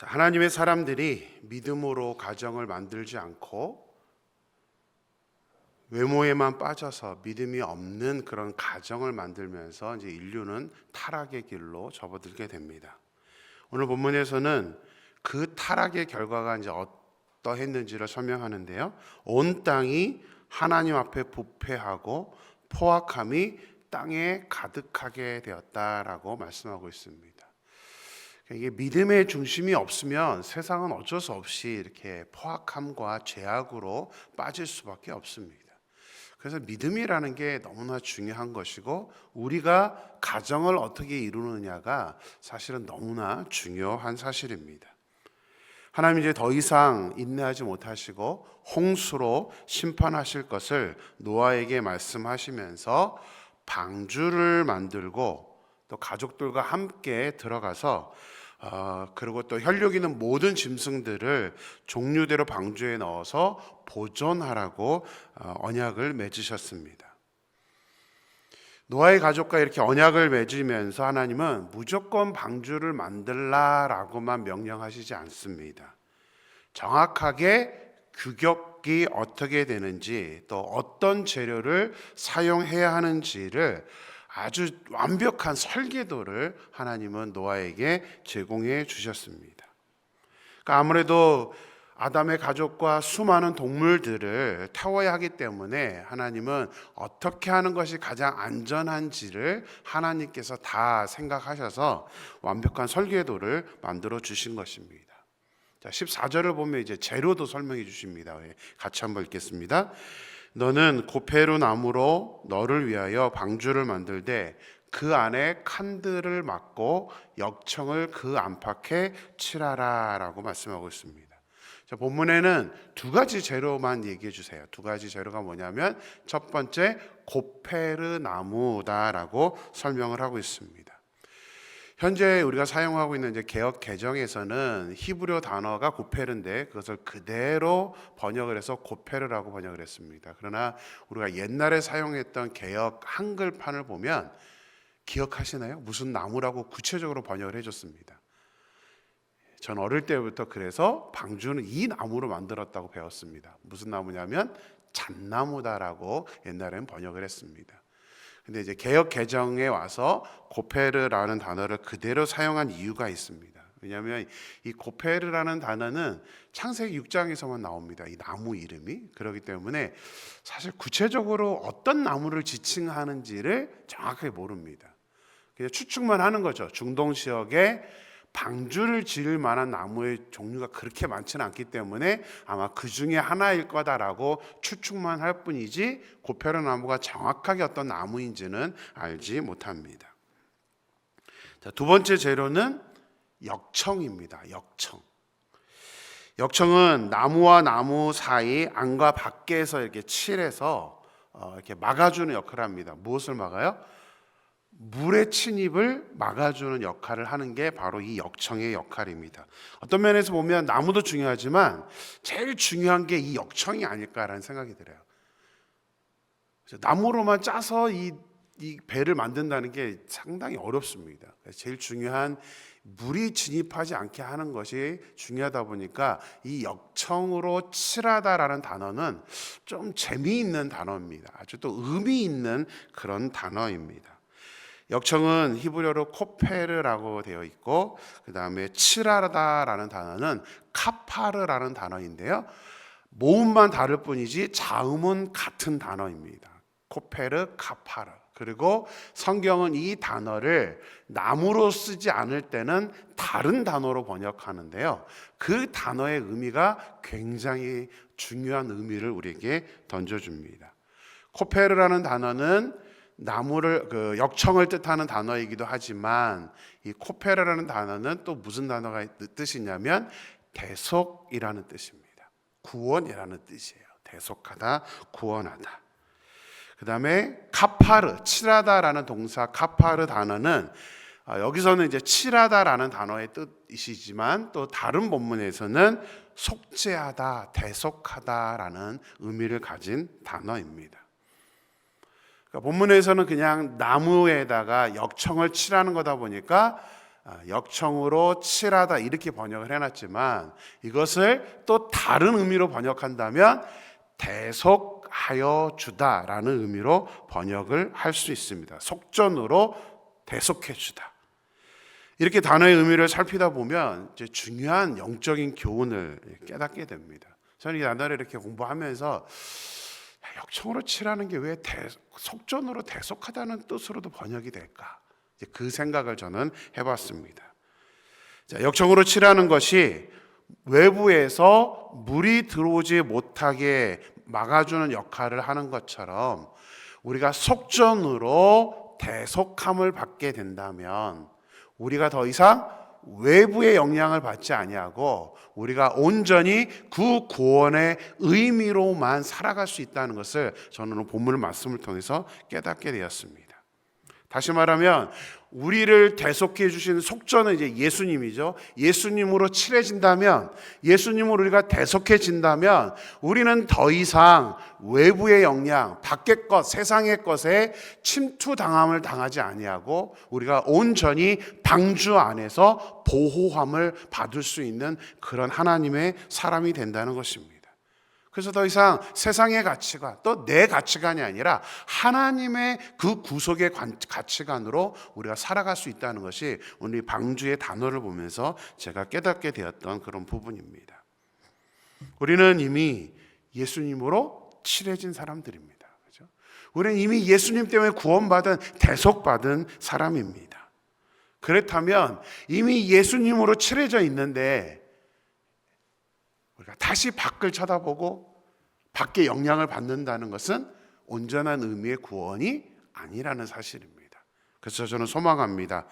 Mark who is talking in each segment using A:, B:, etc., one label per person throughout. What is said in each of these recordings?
A: 하나님의 사람들이 믿음으로 가정을 만들지 않고 외모에만 빠져서 믿음이 없는 그런 가정을 만들면서 이제 인류는 타락의 길로 접어들게 됩니다. 오늘 본문에서는 그 타락의 결과가 이제 어떠했는지를 설명하는데요. 온 땅이 하나님 앞에 부패하고 포악함이 땅에 가득하게 되었다라고 말씀하고 있습니다. 이게 믿음의 중심이 없으면 세상은 어쩔 수 없이 이렇게 포악함과 죄악으로 빠질 수밖에 없습니다. 그래서 믿음이라는 게 너무나 중요한 것이고 우리가 가정을 어떻게 이루느냐가 사실은 너무나 중요한 사실입니다. 하나님 이제 더 이상 인내하지 못하시고 홍수로 심판하실 것을 노아에게 말씀하시면서 방주를 만들고 또 가족들과 함께 들어가서 그리고 또 혈육 있는 모든 짐승들을 종류대로 방주에 넣어서 보존하라고 언약을 맺으셨습니다. 노아의 가족과 이렇게 언약을 맺으면서 하나님은 무조건 방주를 만들라라고만 명령하시지 않습니다. 정확하게 규격이 어떻게 되는지 또 어떤 재료를 사용해야 하는지를 아주 완벽한 설계도를 하나님은 노아에게 제공해 주셨습니다. 그러니까 아무래도 아담의 가족과 수많은 동물들을 태워야 하기 때문에 하나님은 어떻게 하는 것이 가장 안전한지를 하나님께서 다 생각하셔서 완벽한 설계도를 만들어 주신 것입니다. 자, 14절을 보면 이제 재료도 설명해 주십니다. 같이 한번 읽겠습니다. 너는 고페루 나무로 너를 위하여 방주를 만들되 그 안에 칸들을 막고 역청을 그 안팎에 칠하라 라고 말씀하고 있습니다. 자, 본문에는 두 가지 재료만 얘기해 주세요. 두 가지 재료가 뭐냐면 첫 번째 고페르 나무다라고 설명을 하고 있습니다. 현재 우리가 사용하고 있는 이제 개역 개정에서는 히브리어 단어가 고페르인데 그것을 그대로 번역을 해서 고페르라고 번역을 했습니다. 그러나 우리가 옛날에 사용했던 개역 한글판을 보면 기억하시나요? 무슨 나무라고 구체적으로 번역을 해줬습니다. 전 어릴 때부터 그래서 방주는 이 나무로 만들었다고 배웠습니다. 무슨 나무냐면 잣나무다라고 옛날에는 번역을 했습니다. 근데 이제 개역 개정에 와서 고페르라는 단어를 그대로 사용한 이유가 있습니다. 왜냐하면 이 고페르라는 단어는 창세기 6장에서만 나옵니다. 이 나무 이름이. 그렇기 때문에 사실 구체적으로 어떤 나무를 지칭하는지를 정확하게 모릅니다. 그냥 추측만 하는 거죠. 중동 지역에 방주를 지을 만한 나무의 종류가 그렇게 많지는 않기 때문에 아마 그 중에 하나일 거다라고 추측만 할 뿐이지 고페르 나무가 정확하게 어떤 나무인지는 알지 못합니다. 자, 두 번째 재료는 역청입니다. 역청은 나무와 나무 사이 안과 밖에서 이렇게 칠해서 이렇게 막아주는 역할을 합니다. 무엇을 막아요? 물의 침입을 막아주는 역할을 하는 게 바로 이 역청의 역할입니다. 어떤 면에서 보면 나무도 중요하지만 제일 중요한 게 이 역청이 아닐까라는 생각이 들어요. 나무로만 짜서 이 배를 만든다는 게 상당히 어렵습니다. 제일 중요한 물이 진입하지 않게 하는 것이 중요하다 보니까 이 역청으로 칠하다라는 단어는 좀 재미있는 단어입니다. 아주 또 의미 있는 그런 단어입니다. 역청은 히브리어로 코페르라고 되어 있고 그 다음에 칠하다라는 단어는 카파르라는 단어인데요. 모음만 다를 뿐이지 자음은 같은 단어입니다. 코페르, 카파르. 그리고 성경은 이 단어를 나무로 쓰지 않을 때는 다른 단어로 번역하는데요. 그 단어의 의미가 굉장히 중요한 의미를 우리에게 던져줍니다. 코페르라는 단어는 나무를 역청을 뜻하는 단어이기도 하지만 이 코페르라는 단어는 또 무슨 단어가 뜻이냐면 대속이라는 뜻입니다. 구원이라는 뜻이에요. 대속하다, 구원하다. 그 다음에 카파르, 칠하다라는 동사 카파르 단어는 여기서는 이제 칠하다라는 단어의 뜻이지만 또 다른 본문에서는 속죄하다, 대속하다라는 의미를 가진 단어입니다. 본문에서는 그냥 나무에다가 역청을 칠하는 거다 보니까 역청으로 칠하다 이렇게 번역을 해놨지만 이것을 또 다른 의미로 번역한다면 대속하여 주다라는 의미로 번역을 할 수 있습니다. 속전으로 대속해 주다. 이렇게 단어의 의미를 살피다 보면 이제 중요한 영적인 교훈을 깨닫게 됩니다. 저는 이 단어를 이렇게 공부하면서 역청으로 칠하는 게 왜 속전으로 대속하다는 뜻으로도 번역이 될까? 이제 그 생각을 저는 해봤습니다. 자, 역청으로 칠하는 것이 외부에서 물이 들어오지 못하게 막아주는 역할을 하는 것처럼 우리가 속전으로 대속함을 받게 된다면 우리가 더 이상 외부의 영향을 받지 아니하고 우리가 온전히 그 구원의 의미로만 살아갈 수 있다는 것을 저는 오늘 본문 말씀을 통해서 깨닫게 되었습니다. 다시 말하면 우리를 대속해 주신 속전은 이제 예수님이죠. 예수님으로 칠해진다면, 예수님으로 우리가 대속해진다면 우리는 더 이상 외부의 영향, 밖의 것, 세상의 것에 침투당함을 당하지 아니하고 우리가 온전히 방주 안에서 보호함을 받을 수 있는 그런 하나님의 사람이 된다는 것입니다. 그래서 더 이상 세상의 가치관, 또 내 가치관이 아니라 하나님의 그 구속의 가치관으로 우리가 살아갈 수 있다는 것이 오늘 방주의 단어를 보면서 제가 깨닫게 되었던 그런 부분입니다. 우리는 이미 예수님으로 칠해진 사람들입니다. 그렇죠? 우리는 이미 예수님 때문에 구원받은, 대속받은 사람입니다. 그렇다면 이미 예수님으로 칠해져 있는데 우리가 다시 밖을 쳐다보고 밖의 영향을 받는다는 것은 온전한 의미의 구원이 아니라는 사실입니다. 그래서 저는 소망합니다.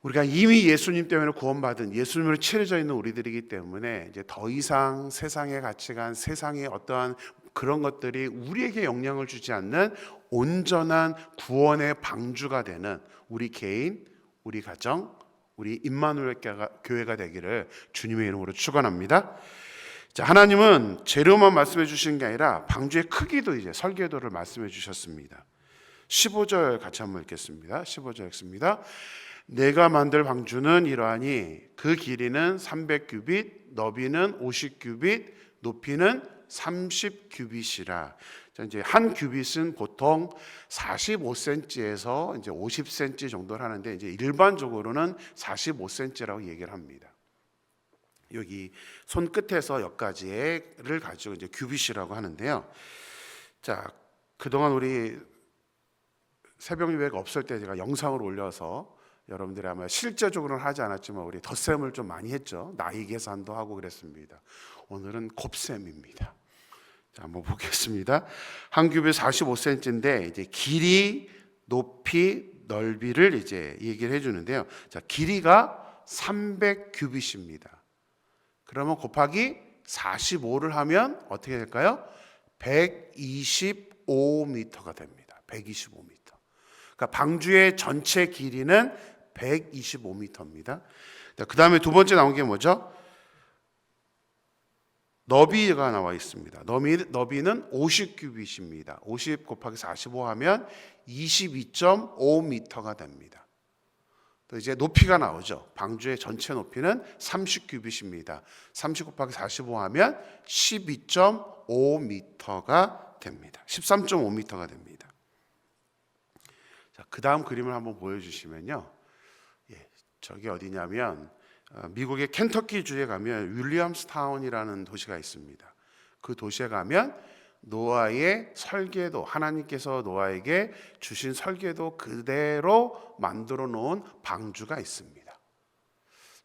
A: 우리가 이미 예수님 때문에 구원받은, 예수님으로 칠해져 있는 우리들이기 때문에 이제 더 이상 세상의 가치관, 세상의 어떠한 그런 것들이 우리에게 영향을 주지 않는 온전한 구원의 방주가 되는 우리 개인, 우리 가정, 우리 임마누엘 교회가 되기를 주님의 이름으로 축원합니다. 자, 하나님은 재료만 말씀해 주시는 게 아니라 방주의 크기도 이제 설계도를 말씀해 주셨습니다. 15절 같이 한번 읽겠습니다. 15절 읽습니다. 내가 만들 방주는 이러하니 그 길이는 300규빗, 너비는 50규빗, 높이는 30규빗이라. 자, 이제 한 규빗은 보통 45cm에서 이제 50cm 정도를 하는데 이제 일반적으로는 45cm라고 얘기를 합니다. 여기 손끝에서 여기까지를 가지고 이제 규빗이라고 하는데요. 자, 그동안 우리 새벽 예배가 없을 때 제가 영상을 올려서 여러분들이 아마 실제적으로는 하지 않았지만 우리 덧셈을 좀 많이 했죠. 나이 계산도 하고 그랬습니다. 오늘은 곱셈입니다. 자, 한번 보겠습니다. 한 규빗 45cm인데 이제 길이, 높이, 넓이를 이제 얘기를 해주는데요. 자, 길이가 300규빗입니다. 그러면 곱하기 45를 하면 어떻게 될까요? 125m가 됩니다. 125m. 그러니까 방주의 전체 길이는 125m입니다. 그 다음에 두 번째 나온 게 뭐죠? 너비가 나와 있습니다. 너비는 50규빗입니다. 50 곱하기 45 하면 22.5m가 됩니다. 또 이제 높이가 나오죠. 방주의 전체 높이는 30규빗입니다. 30 곱하기 45 하면 12.5m가 됩니다. 13.5m가 됩니다. 자, 그 다음 그림을 한번 보여주시면요. 저기 어디냐면 미국의 켄터키 주에 가면 윌리엄스타운이라는 도시가 있습니다. 그 도시에 가면 노아의 설계도, 하나님께서 노아에게 주신 설계도 그대로 만들어 놓은 방주가 있습니다.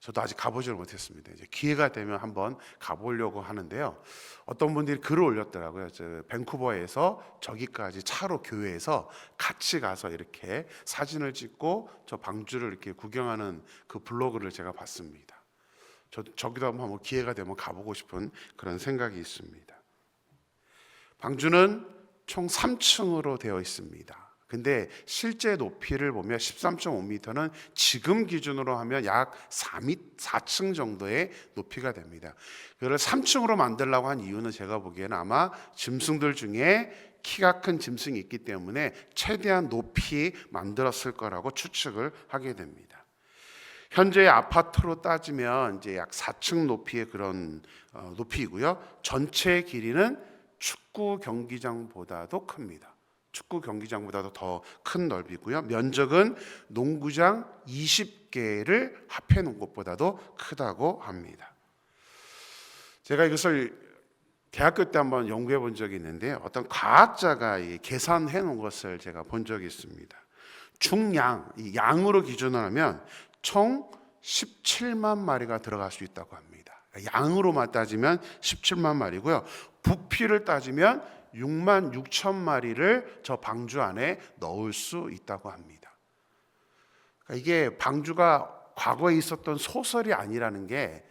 A: 저도 아직 가보지를 못했습니다. 이제 기회가 되면 한번 가보려고 하는데요. 어떤 분들이 글을 올렸더라고요. 밴쿠버에서 저기까지 차로 교회에서 같이 가서 이렇게 사진을 찍고 저 방주를 이렇게 구경하는 그 블로그를 제가 봤습니다. 저기도 한번 기회가 되면 가보고 싶은 그런 생각이 있습니다. 방주는 총 3층으로 되어 있습니다. 근데 실제 높이를 보면 13.5m는 지금 기준으로 하면 약 4층 정도의 높이가 됩니다. 그걸 3층으로 만들려고 한 이유는 제가 보기에는 아마 짐승들 중에 키가 큰 짐승이 있기 때문에 최대한 높이 만들었을 거라고 추측을 하게 됩니다. 현재의 아파트로 따지면 이제 약 4층 높이의 그런 높이이고요. 전체 길이는 축구 경기장보다도 큽니다. 축구 경기장보다도 더 큰 넓이고요. 면적은 농구장 20개를 합해 놓은 것보다도 크다고 합니다. 제가 이것을 대학교 때 한번 연구해 본 적이 있는데 어떤 과학자가 계산해 놓은 것을 제가 본 적이 있습니다. 중양, 이 양으로 기준을 하면 총 17만 마리가 들어갈 수 있다고 합니다. 양으로만 따지면 17만 마리고요. 부피를 따지면 6만 6천 마리를 저 방주 안에 넣을 수 있다고 합니다. 그러니까 이게 방주가 과거에 있었던 소설이 아니라는 게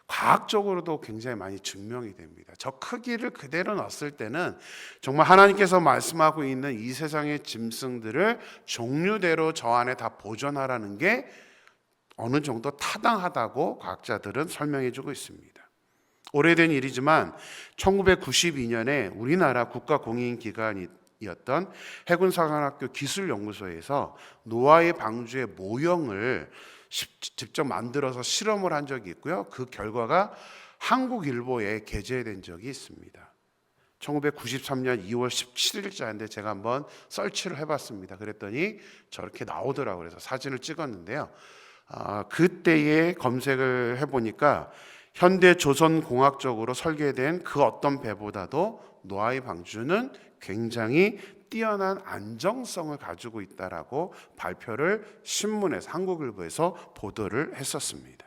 A: 과학적으로도 굉장히 많이 증명이 됩니다. 저 크기를 그대로 놨을 때는 정말 하나님께서 말씀하고 있는 이 세상의 짐승들을 종류대로 저 안에 다 보존하라는 게 어느 정도 타당하다고 과학자들은 설명해 주고 있습니다. 오래된 일이지만 1992년에 우리나라 국가공인기관이었던 해군사관학교 기술연구소에서 노아의 방주의 모형을 직접 만들어서 실험을 한 적이 있고요. 그 결과가 한국일보에 게재된 적이 있습니다. 1993년 2월 17일자인데 제가 한번 설치를 해봤습니다. 그랬더니 저렇게 나오더라고요. 그래서 사진을 찍었는데요. 그때에 검색을 해보니까 현대 조선공학적으로 설계된 그 어떤 배보다도 노아의 방주는 굉장히 뛰어난 안정성을 가지고 있다라고 발표를 신문에서 한국일보에서 보도를 했었습니다.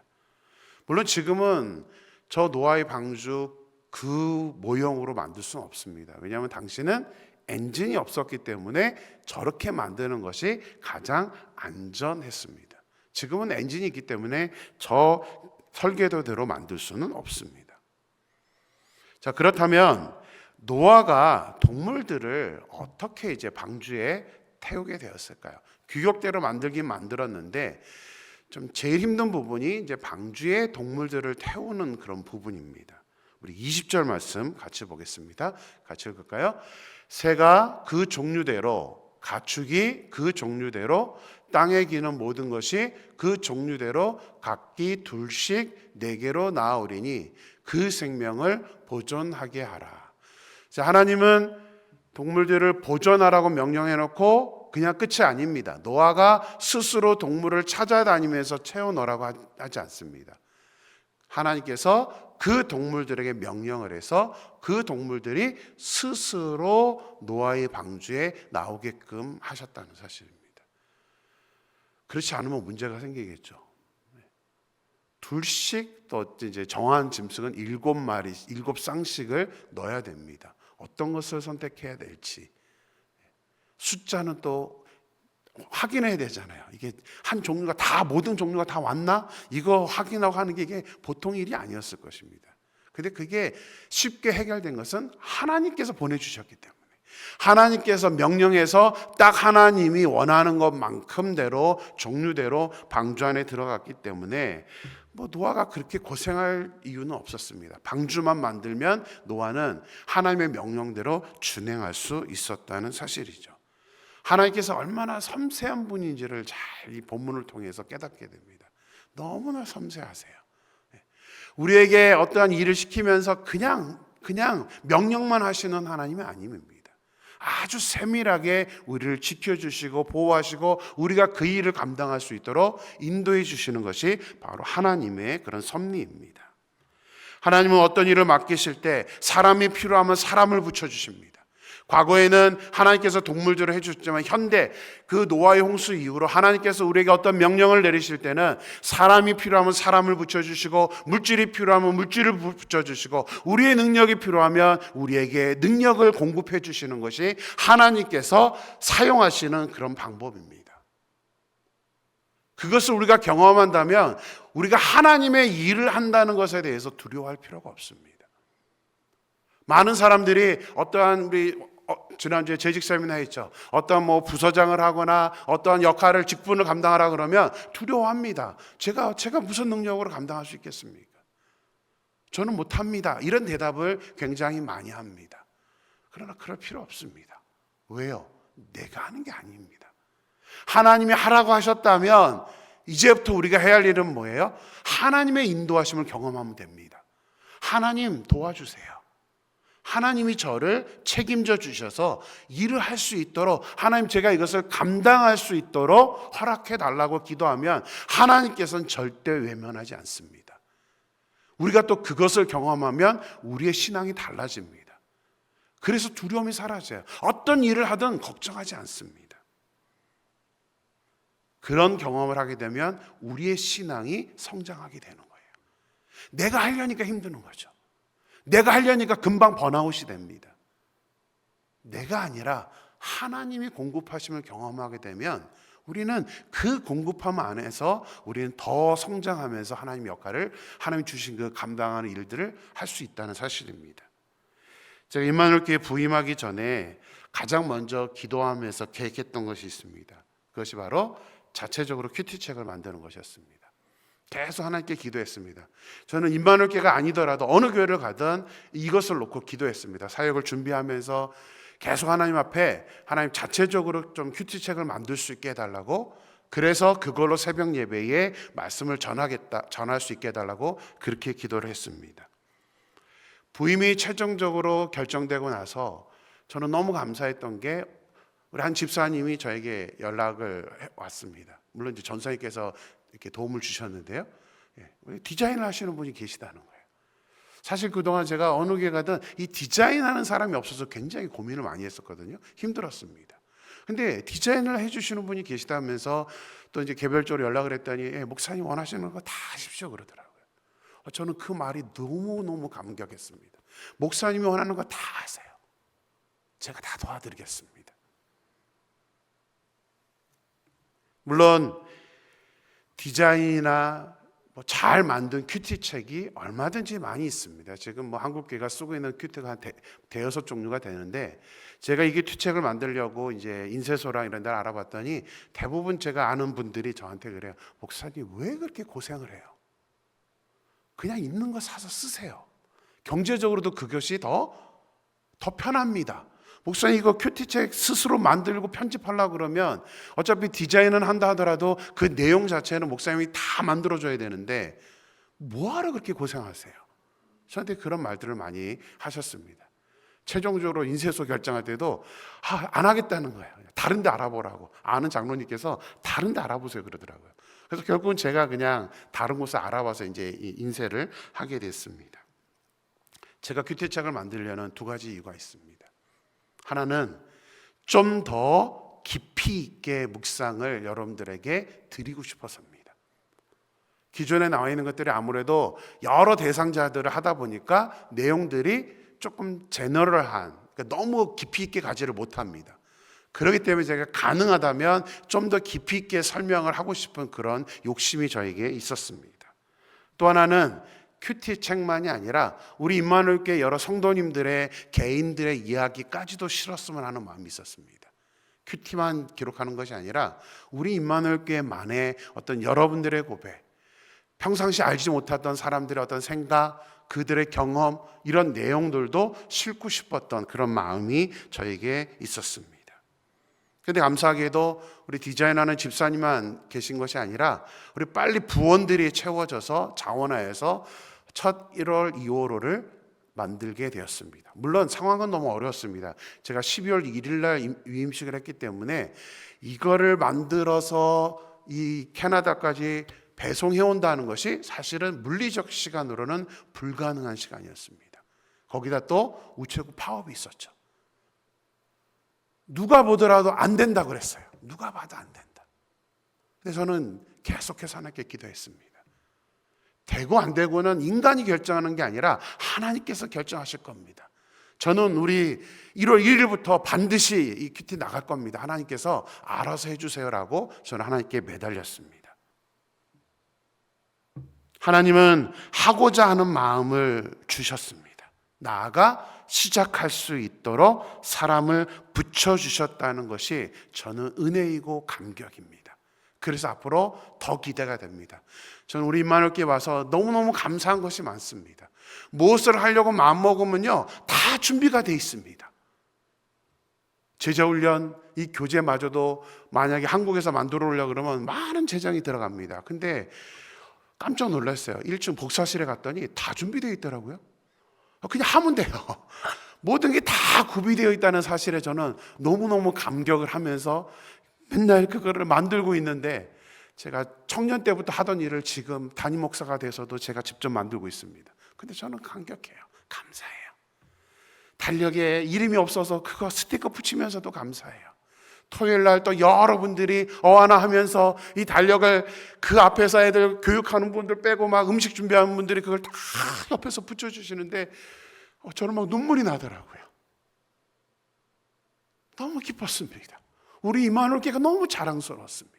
A: 물론 지금은 저 노아의 방주 그 모형으로 만들 수는 없습니다. 왜냐하면 당시는 엔진이 없었기 때문에 저렇게 만드는 것이 가장 안전했습니다. 지금은 엔진이 있기 때문에 저 설계도대로 만들 수는 없습니다. 자, 그렇다면 노아가 동물들을 어떻게 이제 방주에 태우게 되었을까요? 규격대로 만들긴 만들었는데 좀 제일 힘든 부분이 이제 방주에 동물들을 태우는 그런 부분입니다. 우리 20절 말씀 같이 보겠습니다. 같이 읽을까요? 새가 그 종류대로, 가축이 그 종류대로, 땅에 기는 모든 것이 그 종류대로 각기 둘씩 네개로 나아오리니 그 생명을 보존하게 하라. 자, 하나님은 동물들을 보존하라고 명령해 놓고 그냥 끝이 아닙니다. 노아가 스스로 동물을 찾아다니면서 채워 넣으라고 하지 않습니다. 하나님께서 그 동물들에게 명령을 해서 그 동물들이 스스로 노아의 방주에 나오게끔 하셨다는 사실입니다. 그렇지 않으면 문제가 생기겠죠. 둘씩 또 이제 정한 짐승은 7마리, 7쌍씩을 넣어야 됩니다. 어떤 것을 선택해야 될지 숫자는 또 확인해야 되잖아요. 이게 한 종류가 다 모든 종류가 다 왔나? 이거 확인하고 하는 게 이게 보통 일이 아니었을 것입니다. 근데 그게 쉽게 해결된 것은 하나님께서 보내주셨기 때문에 하나님께서 명령해서 딱 하나님이 원하는 것만큼대로 종류대로 방주 안에 들어갔기 때문에 노아가 그렇게 고생할 이유는 없었습니다. 방주만 만들면 노아는 하나님의 명령대로 준행할 수 있었다는 사실이죠. 하나님께서 얼마나 섬세한 분인지를 잘 이 본문을 통해서 깨닫게 됩니다. 너무나 섬세하세요. 우리에게 어떠한 일을 시키면서 그냥 명령만 하시는 하나님이 아닙니다. 아주 세밀하게 우리를 지켜주시고 보호하시고 우리가 그 일을 감당할 수 있도록 인도해 주시는 것이 바로 하나님의 그런 섭리입니다. 하나님은 어떤 일을 맡기실 때 사람이 필요하면 사람을 붙여주십니다. 과거에는 하나님께서 동물들을 해주셨지만 현대 그 노아의 홍수 이후로 하나님께서 우리에게 어떤 명령을 내리실 때는 사람이 필요하면 사람을 붙여주시고 물질이 필요하면 물질을 붙여주시고 우리의 능력이 필요하면 우리에게 능력을 공급해 주시는 것이 하나님께서 사용하시는 그런 방법입니다. 그것을 우리가 경험한다면 우리가 하나님의 일을 한다는 것에 대해서 두려워할 필요가 없습니다. 많은 사람들이 어떠한 지난주에 재직 세미나 했죠. 어떤 부서장을 하거나 어떠한 역할을 직분을 감당하라 그러면 두려워합니다. 제가 무슨 능력으로 감당할 수 있겠습니까? 저는 못합니다. 이런 대답을 굉장히 많이 합니다. 그러나 그럴 필요 없습니다. 왜요? 내가 하는 게 아닙니다. 하나님이 하라고 하셨다면 이제부터 우리가 해야 할 일은 뭐예요? 하나님의 인도하심을 경험하면 됩니다. 하나님 도와주세요. 하나님이 저를 책임져 주셔서 일을 할 수 있도록, 하나님 제가 이것을 감당할 수 있도록 허락해 달라고 기도하면 하나님께서는 절대 외면하지 않습니다. 우리가 또 그것을 경험하면 우리의 신앙이 달라집니다. 그래서 두려움이 사라져요. 어떤 일을 하든 걱정하지 않습니다. 그런 경험을 하게 되면 우리의 신앙이 성장하게 되는 거예요. 내가 하려니까 힘드는 거죠. 내가 하려니까 금방 번아웃이 됩니다. 내가 아니라 하나님이 공급하심을 경험하게 되면 우리는 그 공급함 안에서 우리는 더 성장하면서 하나님 역할을, 하나님 주신 그 감당하는 일들을 할 수 있다는 사실입니다. 제가 임마누엘 교회 부임하기 전에 가장 먼저 기도하면서 계획했던 것이 있습니다. 그것이 바로 자체적으로 큐티책을 만드는 것이었습니다. 계속 하나님께 기도했습니다. 저는 임마누엘 교회가 아니더라도 어느 교회를 가든 이것을 놓고 기도했습니다. 사역을 준비하면서 계속 하나님 앞에 하나님 자체적으로 좀 큐티책을 만들 수 있게 해달라고, 그래서 그걸로 새벽 예배에 말씀을 전할 수 있게 해달라고 그렇게 기도를 했습니다. 부임이 최종적으로 결정되고 나서 저는 너무 감사했던 게 우리 한 집사님이 저에게 연락을 왔습니다. 물론 이제 전사님께서 이렇게 도움을 주셨는데요. 디자인을 하시는 분이 계시다는 거예요. 사실 그동안 제가 어느 교회 가든 이 디자인하는 사람이 없어서 굉장히 고민을 많이 했었거든요. 힘들었습니다. 근데 디자인을 해주시는 분이 계시다면서 또 이제 개별적으로 연락을 했더니 목사님 원하시는 거 다 하십시오 그러더라고요. 저는 그 말이 너무너무 감격했습니다. 목사님이 원하는 거 다 하세요. 제가 다 도와드리겠습니다. 물론 디자인이나 잘 만든 큐티책이 얼마든지 많이 있습니다. 지금 한국교회가 쓰고 있는 큐티가 한 대여섯 종류가 되는데, 제가 이게 큐티책을 만들려고 이제 인쇄소랑 이런 데를 알아봤더니 대부분 제가 아는 분들이 저한테 그래요. 목사님 왜 그렇게 고생을 해요? 그냥 있는 거 사서 쓰세요. 경제적으로도 그것이 더 편합니다. 목사님 이거 큐티책 스스로 만들고 편집하려고 그러면 어차피 디자인은 한다 하더라도 그 내용 자체는 목사님이 다 만들어줘야 되는데 뭐하러 그렇게 고생하세요? 저한테 그런 말들을 많이 하셨습니다. 최종적으로 인쇄소 결정할 때도 안 하겠다는 거예요. 다른 데 알아보라고. 아는 장로님께서 다른 데 알아보세요 그러더라고요. 그래서 결국은 제가 그냥 다른 곳을 알아봐서 이제 인쇄를 하게 됐습니다. 제가 큐티책을 만들려는 두 가지 이유가 있습니다. 하나는 좀 더 깊이 있게 묵상을 여러분들에게 드리고 싶어서입니다. 기존에 나와 있는 것들이 아무래도 여러 대상자들을 하다 보니까 내용들이 조금 제너럴한, 그러니까 너무 깊이 있게 가지를 못합니다. 그렇기 때문에 제가 가능하다면 좀 더 깊이 있게 설명을 하고 싶은 그런 욕심이 저에게 있었습니다. 또 하나는 큐티책만이 아니라 우리 임마누엘 교회 여러 성도님들의 개인들의 이야기까지도 실었으면 하는 마음이 있었습니다. 큐티만 기록하는 것이 아니라 우리 임마누엘 교회만의 어떤 여러분들의 고백, 평상시 알지 못했던 사람들의 어떤 생각, 그들의 경험, 이런 내용들도 싣고 싶었던 그런 마음이 저에게 있었습니다. 그런데 감사하게도 우리 디자인하는 집사님만 계신 것이 아니라 우리 빨리 부원들이 채워져서 자원하여서 첫 1월 2호로를 만들게 되었습니다. 물론 상황은 너무 어려웠습니다. 제가 12월 1일 날 위임식을 했기 때문에 이거를 만들어서 이 캐나다까지 배송해 온다는 것이 사실은 물리적 시간으로는 불가능한 시간이었습니다. 거기다 또 우체국 파업이 있었죠. 누가 보더라도 안 된다 그랬어요. 누가 봐도 안 된다. 근데 저는 계속해서 하나님께 기도했습니다. 되고 안 되고는 인간이 결정하는 게 아니라 하나님께서 결정하실 겁니다. 저는 우리 1월 1일부터 반드시 이 큐티 나갈 겁니다. 하나님께서 알아서 해주세요라고 저는 하나님께 매달렸습니다. 하나님은 하고자 하는 마음을 주셨습니다. 나아가 시작할 수 있도록 사람을 붙여주셨다는 것이 저는 은혜이고 감격입니다. 그래서 앞으로 더 기대가 됩니다. 저는 우리 임마누엘 교회 와서 너무너무 감사한 것이 많습니다. 무엇을 하려고 마음먹으면요 다 준비가 돼 있습니다. 제자훈련 이 교재마저도 만약에 한국에서 만들어 오려고 그러면 많은 재정이 들어갑니다. 근데 깜짝 놀랐어요. 1층 복사실에 갔더니 다 준비되어 있더라고요. 그냥 하면 돼요. 모든 게 다 구비되어 있다는 사실에 저는 너무너무 감격을 하면서 맨날 그거를 만들고 있는데, 제가 청년 때부터 하던 일을 지금 담임 목사가 돼서도 제가 직접 만들고 있습니다. 근데 저는 감격해요. 감사해요. 달력에 이름이 없어서 그거 스티커 붙이면서도 감사해요. 토요일 날 또 여러분들이 어하나 하면서 이 달력을 그 앞에서 애들 교육하는 분들 빼고 막 음식 준비하는 분들이 그걸 다 옆에서 붙여주시는데 저는 막 눈물이 나더라고요. 너무 기뻤습니다. 우리 임마누엘 교회가 너무 자랑스러웠습니다.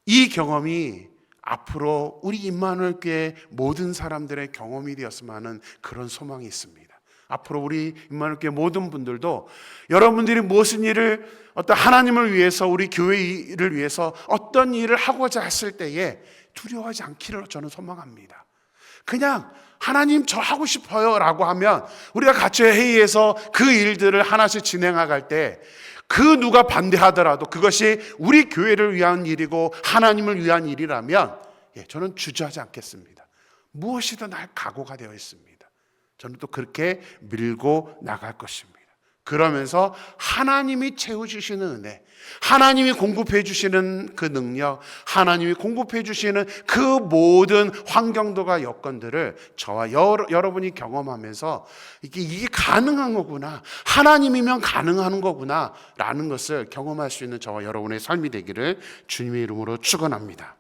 A: 이 경험이 앞으로 우리 임마누엘 교회 모든 사람들의 경험이 되었으면 하는 그런 소망이 있습니다. 앞으로 우리 임마누엘 교회 모든 분들도 여러분들이 무슨 일을 어떤 하나님을 위해서 우리 교회 일을 위해서 어떤 일을 하고자 했을 때에 두려워하지 않기를 저는 소망합니다. 그냥 하나님 저 하고 싶어요 라고 하면 우리가 같이 회의해서 그 일들을 하나씩 진행할 때 그 누가 반대하더라도 그것이 우리 교회를 위한 일이고 하나님을 위한 일이라면 저는 주저하지 않겠습니다. 무엇이든 할 각오가 되어 있습니다. 저는 또 그렇게 밀고 나갈 것입니다. 그러면서 하나님이 채워주시는 은혜, 하나님이 공급해 주시는 그 능력, 하나님이 공급해 주시는 그 모든 환경도가 여건들을 저와 여러분이 경험하면서 이게 가능한 거구나, 하나님이면 가능한 거구나 라는 것을 경험할 수 있는 저와 여러분의 삶이 되기를 주님의 이름으로 축원합니다.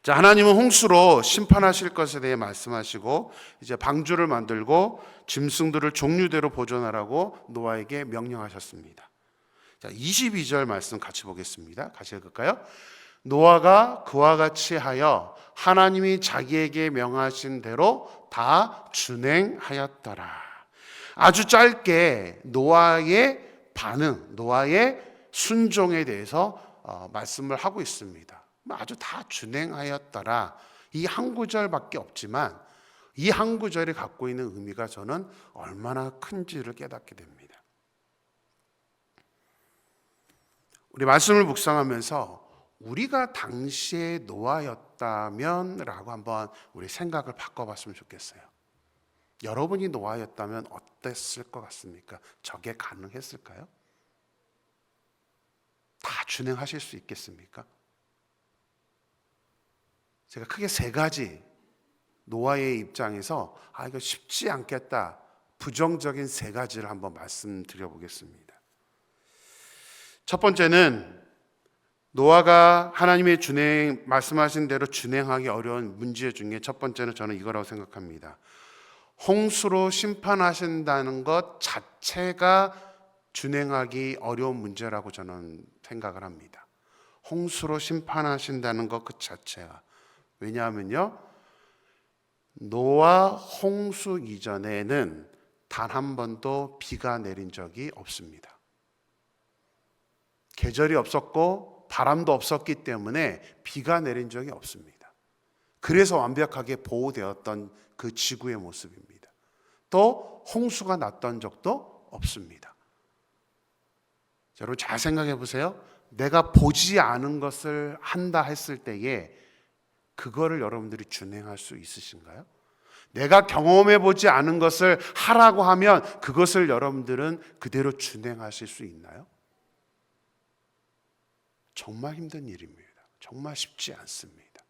A: 자, 하나님은 홍수로 심판하실 것에 대해 말씀하시고 이제 방주를 만들고 짐승들을 종류대로 보존하라고 노아에게 명령하셨습니다. 자, 22절 말씀 같이 보겠습니다. 같이 읽을까요? 노아가 그와 같이 하여 하나님이 자기에게 명하신 대로 다 준행하였더라. 아주 짧게 노아의 반응, 노아의 순종에 대해서 말씀을 하고 있습니다. 아주 다 준행하였더라. 이 한 구절밖에 없지만 이 한 구절이 갖고 있는 의미가 저는 얼마나 큰지를 깨닫게 됩니다. 우리 말씀을 묵상하면서 우리가 당시에 노아였다면 라고 한번 우리 생각을 바꿔봤으면 좋겠어요. 여러분이 노아였다면 어땠을 것 같습니까? 저게 가능했을까요? 다 준행하실 수 있겠습니까? 제가 크게 세 가지 노아의 입장에서 이거 쉽지 않겠다, 부정적인 세 가지를 한번 말씀드려 보겠습니다. 첫 번째는 노아가 하나님의 말씀하신 대로 준행하기 어려운 문제 중에 첫 번째는 저는 이거라고 생각합니다. 홍수로 심판하신다는 것 자체가 준행하기 어려운 문제라고 저는 생각을 합니다. 홍수로 심판하신다는 것 그 자체가. 왜냐하면요, 노아 홍수 이전에는 단 한 번도 비가 내린 적이 없습니다. 계절이 없었고 바람도 없었기 때문에 비가 내린 적이 없습니다. 그래서 완벽하게 보호되었던 그 지구의 모습입니다. 또 홍수가 났던 적도 없습니다. 여러분 잘 생각해 보세요. 내가 보지 않은 것을 한다 했을 때에 그거를 여러분들이 준행할 수 있으신가요? 내가 경험해 보지 않은 것을 하라고 하면 그것을 여러분들은 그대로 준행하실 수 있나요? 정말 힘든 일입니다. 정말 쉽지 않습니다.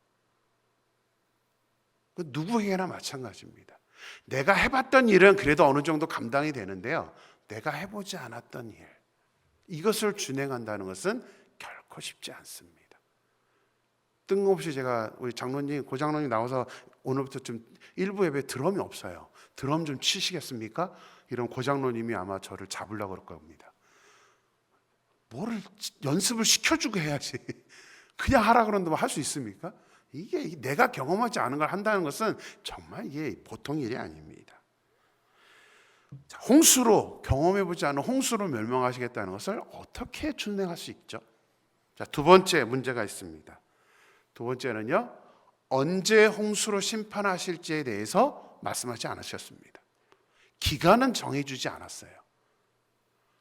A: 누구에게나 마찬가지입니다. 내가 해봤던 일은 그래도 어느 정도 감당이 되는데요, 내가 해보지 않았던 일, 이것을 준행한다는 것은 결코 쉽지 않습니다. 뜬금없이 제가 우리 장로님, 고장로님 나와서 오늘부터 좀 일부 예배 드럼이 없어요. 드럼 좀 치시겠습니까? 이런 고장로님이 아마 저를 잡으려고 그럴 겁니다. 뭐를 연습을 시켜주고 해야지. 그냥 하라 그러는데 할 수 있습니까? 이게 내가 경험하지 않은 걸 한다는 것은 정말 이게 보통 일이 아닙니다. 홍수로, 경험해보지 않은 홍수로 멸망하시겠다는 것을 어떻게 준행할 수 있죠? 자, 두 번째 문제가 있습니다. 두 번째는요, 언제 홍수로 심판하실지에 대해서 말씀하지 않으셨습니다. 기간은 정해주지 않았어요.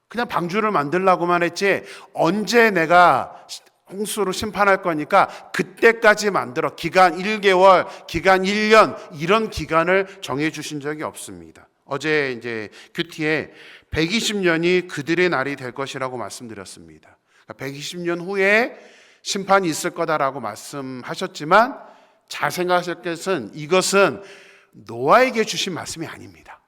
A: 그냥 방주를 만들라고만 했지 언제 내가 홍수로 심판할 거니까 그때까지 만들어 기간 1개월, 기간 1년 이런 기간을 정해 주신 적이 없습니다. 어제 이제 큐티에 120년이 그들의 날이 될 것이라고 말씀드렸습니다. 120년 후에 심판이 있을 거다라고 말씀하셨지만 잘 생각하실 것은 이것은 노아에게 주신 말씀이 아닙니다.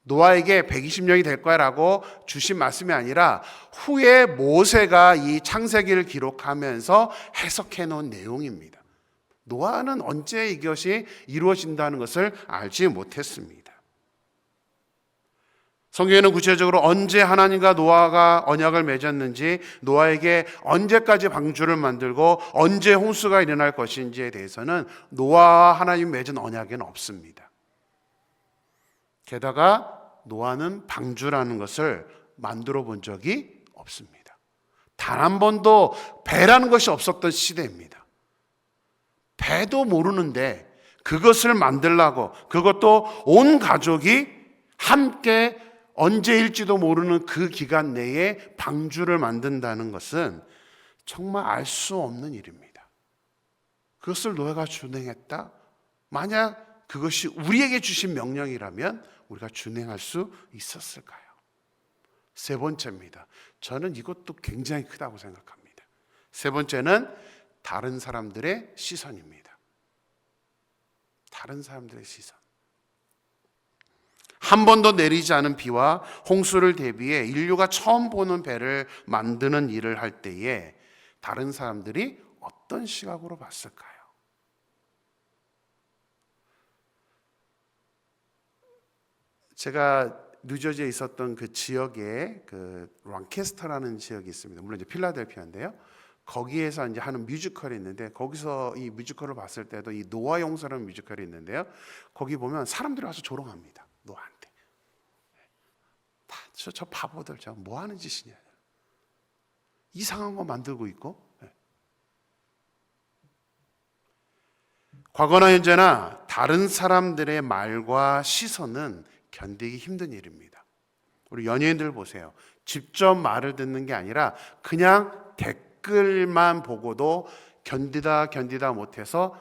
A: 노아에게 120년이 될 거라고 주신 말씀이 아니라 후에 모세가 이 창세기를 기록하면서 해석해 놓은 내용입니다. 노아는 언제 이것이 이루어진다는 것을 알지 못했습니다. 성경에는 구체적으로 언제 하나님과 노아가 언약을 맺었는지, 노아에게 언제까지 방주를 만들고 언제 홍수가 일어날 것인지에 대해서는 노아와 하나님 맺은 언약에는 없습니다. 게다가 노아는 방주라는 것을 만들어 본 적이 없습니다. 단 한 번도 배라는 것이 없었던 시대입니다. 배도 모르는데 그것을 만들라고, 그것도 온 가족이 함께 언제일지도 모르는 그 기간 내에 방주를 만든다는 것은 정말 알 수 없는 일입니다. 그것을 노아가 준행했다? 만약 그것이 우리에게 주신 명령이라면 우리가 준행할 수 있었을까요? 세 번째입니다. 저는 이것도 굉장히 크다고 생각합니다. 세 번째는 다른 사람들의 시선입니다. 다른 사람들의 시선. 한 번도 내리지 않은 비와 홍수를 대비해 인류가 처음 보는 배를 만드는 일을 할 때에 다른 사람들이 어떤 시각으로 봤을까요? 제가 뉴저지에 있었던 그 지역에 그 랑캐스터라는 지역이 있습니다. 물론 이제 필라델피아인데요. 거기에서 이제 하는 뮤지컬이 있는데 거기서 이 뮤지컬을 봤을 때도 이 노아 용서라는 뮤지컬이 있는데요. 거기 보면 사람들이 와서 조롱합니다. 노아한테. 저 바보들 저 뭐 하는 짓이냐. 이상한 거 만들고 있고. 과거나 현재나 다른 사람들의 말과 시선은 견디기 힘든 일입니다. 우리 연예인들 보세요. 직접 말을 듣는 게 아니라 그냥 댓글만 보고도 견디다 못해서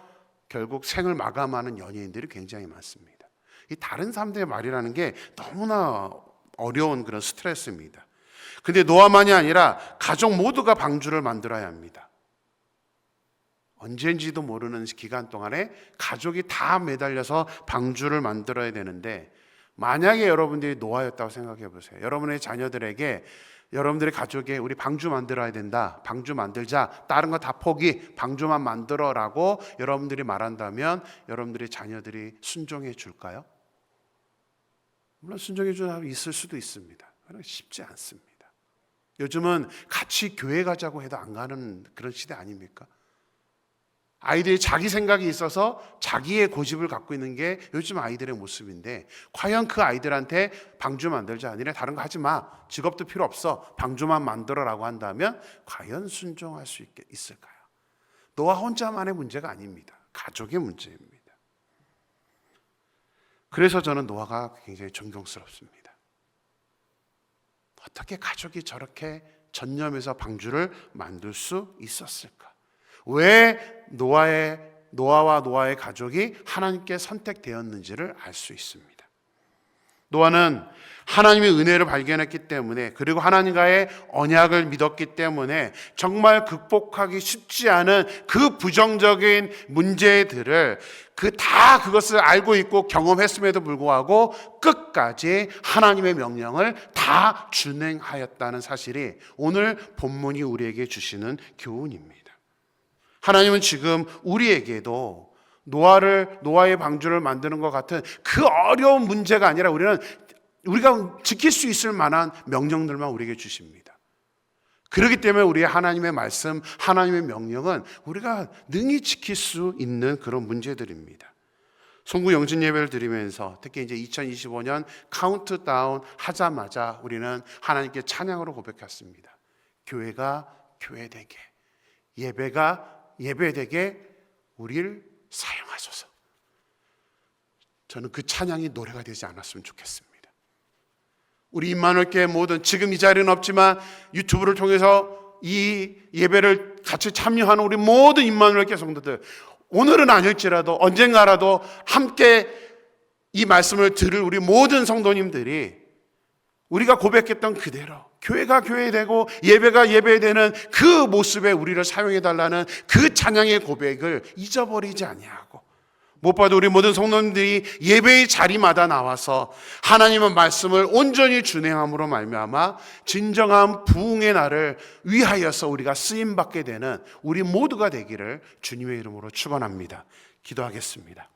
A: 결국 생을 마감하는 연예인들이 굉장히 많습니다. 이 다른 사람들의 말이라는 게 너무나 어려운 그런 스트레스입니다. 근데 노아만이 아니라 가족 모두가 방주를 만들어야 합니다. 언제인지도 모르는 기간 동안에 가족이 다 매달려서 방주를 만들어야 되는데 만약에 여러분들이 노아였다고 생각해 보세요. 여러분의 자녀들에게 여러분들의 가족에 우리 방주 만들어야 된다. 방주 만들자. 다른 거 다 포기. 방주만 만들어라고 여러분들이 말한다면 여러분들의 자녀들이 순종해 줄까요? 물론 순종해 주는 사람이 있을 수도 있습니다. 그러나 쉽지 않습니다. 요즘은 같이 교회 가자고 해도 안 가는 그런 시대 아닙니까? 아이들이 자기 생각이 있어서 자기의 고집을 갖고 있는 게 요즘 아이들의 모습인데 과연 그 아이들한테 방주 만들자 아니라 다른 거 하지 마. 직업도 필요 없어. 방주만 만들어라고 한다면 과연 순종할 수 있을까요? 노아 혼자만의 문제가 아닙니다. 가족의 문제입니다. 그래서 저는 노아가 굉장히 존경스럽습니다. 어떻게 가족이 저렇게 전념해서 방주를 만들 수 있었을까? 왜 노아와 노아의 가족이 하나님께 선택되었는지를 알 수 있습니다. 노아는 하나님의 은혜를 발견했기 때문에 그리고 하나님과의 언약을 믿었기 때문에 정말 극복하기 쉽지 않은 그 부정적인 문제들을 그것을 알고 있고 경험했음에도 불구하고 끝까지 하나님의 명령을 다 준행하였다는 사실이 오늘 본문이 우리에게 주시는 교훈입니다. 하나님은 지금 우리에게도 노아의 방주를 만드는 것 같은 그 어려운 문제가 아니라 우리가 지킬 수 있을 만한 명령들만 우리에게 주십니다. 그렇기 때문에 우리의 하나님의 말씀, 하나님의 명령은 우리가 능히 지킬 수 있는 그런 문제들입니다. 송구 영신 예배를 드리면서 특히 이제 2025년 카운트다운 하자마자 우리는 하나님께 찬양으로 고백했습니다. 교회가 교회되게, 예배가 예배되게 우리를 사용하소서. 저는 그 찬양이 노래가 되지 않았으면 좋겠습니다. 우리 임마누엘교회 모든, 지금 이 자리는 없지만 유튜브를 통해서 이 예배를 같이 참여하는 우리 모든 임마누엘교회 성도들, 오늘은 아닐지라도 언젠가라도 함께 이 말씀을 들을 우리 모든 성도님들이 우리가 고백했던 그대로 교회가 교회되고 예배가 예배되는 그 모습에 우리를 사용해달라는 그 찬양의 고백을 잊어버리지 아니하고, 무엇보다도 우리 모든 성도님들이 예배의 자리마다 나와서 하나님의 말씀을 온전히 준행함으로 말미암아 진정한 부흥의 날을 위하여서 우리가 쓰임받게 되는 우리 모두가 되기를 주님의 이름으로 축원합니다. 기도하겠습니다.